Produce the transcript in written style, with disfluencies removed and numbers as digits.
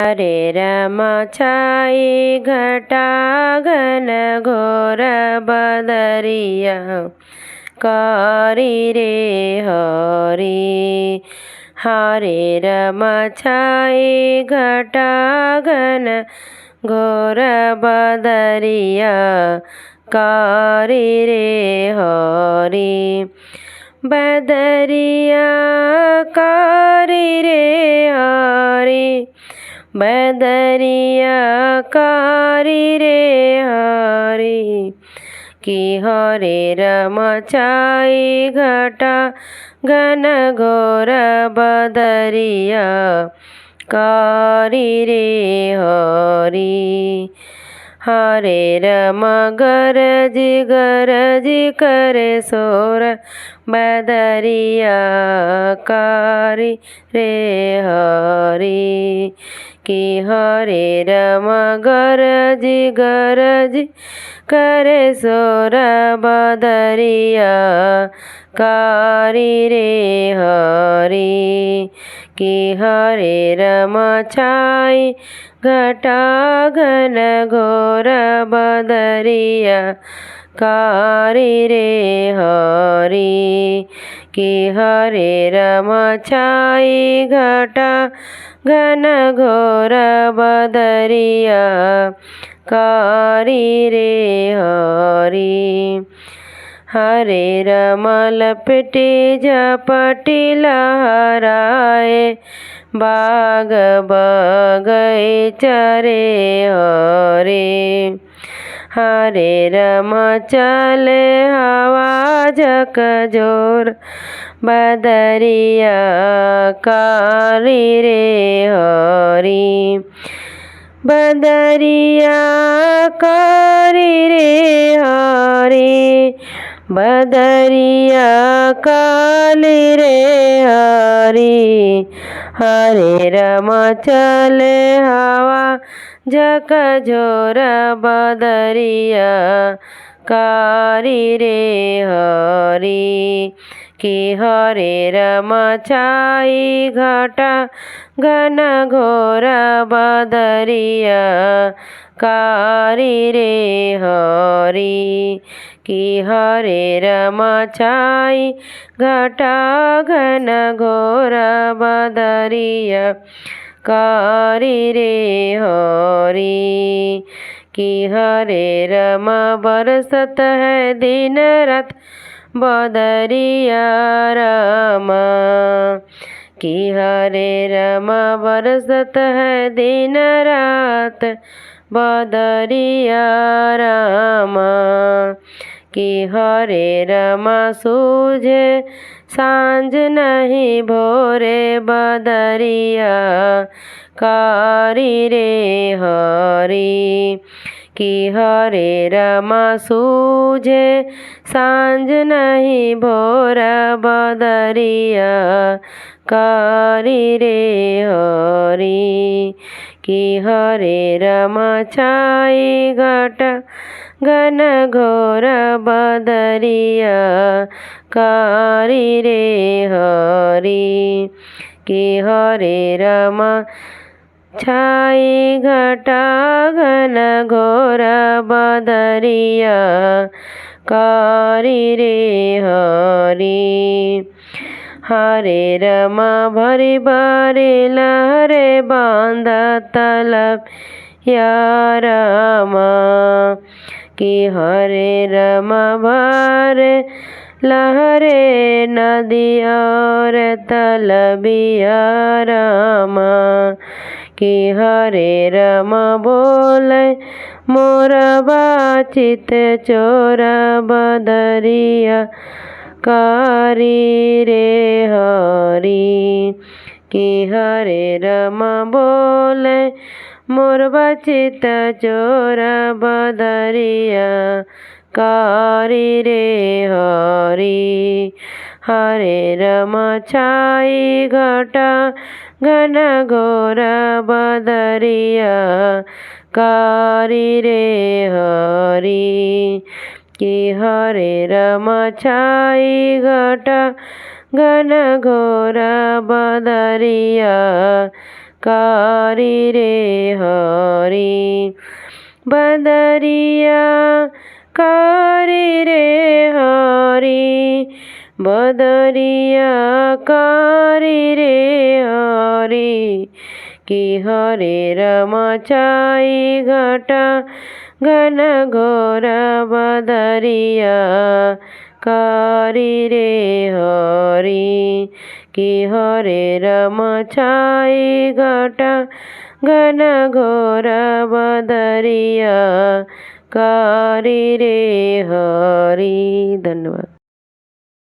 हरे राम छाई घटा घन घोर बदरिया करी रे हरि। हरे राम छाई घटा घन घोर बदरिया करी रे हरि। बदरिया करी रे हरि। बदरिया करी रे हरि। कि हरे राम छाई घटा घन घोर बदरिया करी रे हरि। हरे राम गरज गरज करे सोर बदरिया करी रे हरि। कि हरे राम गरज गरज करे सोर बदरिया करी रे हरि। कि हरे राम छाई घटा घन घोर बदरिया करी रे हरि। कि हरे राम छाई घटा घन घोर बदरिया करी रे हरि। हरे राम लपेटे झपटी लहराए बाग बगीचा रे हरे। हरे राम चले हवा झकझोर बदरिया करी रे हरि। बदरिया करी रे हरि। बदरिया करी रे हरि। हरे राम चले हवा झकझोर बदरिया करी रे हरि। कि हरे राम छाई घटा घन घोर बदरिया करी रे हरि। कि हरे राम छाई घटा घन घोर बदरिया करी रे हरि। कि हरे राम बरसत है दिन रात बदरिया राम। कि हरे राम बरसत है दिन रात बदरिया राम। कि हरे राम सूझे सांझ नहीं भोरे बदरिया करी रे हरि। कि हरे राम सूझे सांझ नहीं भोर बदरिया करी रे हरि। कि हरे राम छाई घटा घन घोर बदरिया करी रे हरि। कि हरे राम छाई घटा घन घोर बदरिया करी रे हरि। हरे राम भरी भरी लहरे बांध तलब या राम। कि हरे राम भरे लहरे नदी और तलबिया राम। कि हरे राम बोले मोर बाचित चोर बदरिया करी रे हरि। कि हरे राम बोले मोर बाचित चोर बदरिया करी रे हरि। हरे राम छाई घटा घन घोर बदरिया करी रे हरि। कि हरे राम छाई घटा घन घोर बदरिया कारी रे हरि बदरिया कारी रे हरि बदरिया कारी रे हरि कि हरे राम छाई घटा घन घोर बदरिया कारी रे हरि कि हरे राम छाई घटा घन घोर बदरिया कारी रे हरि। धन्यवाद।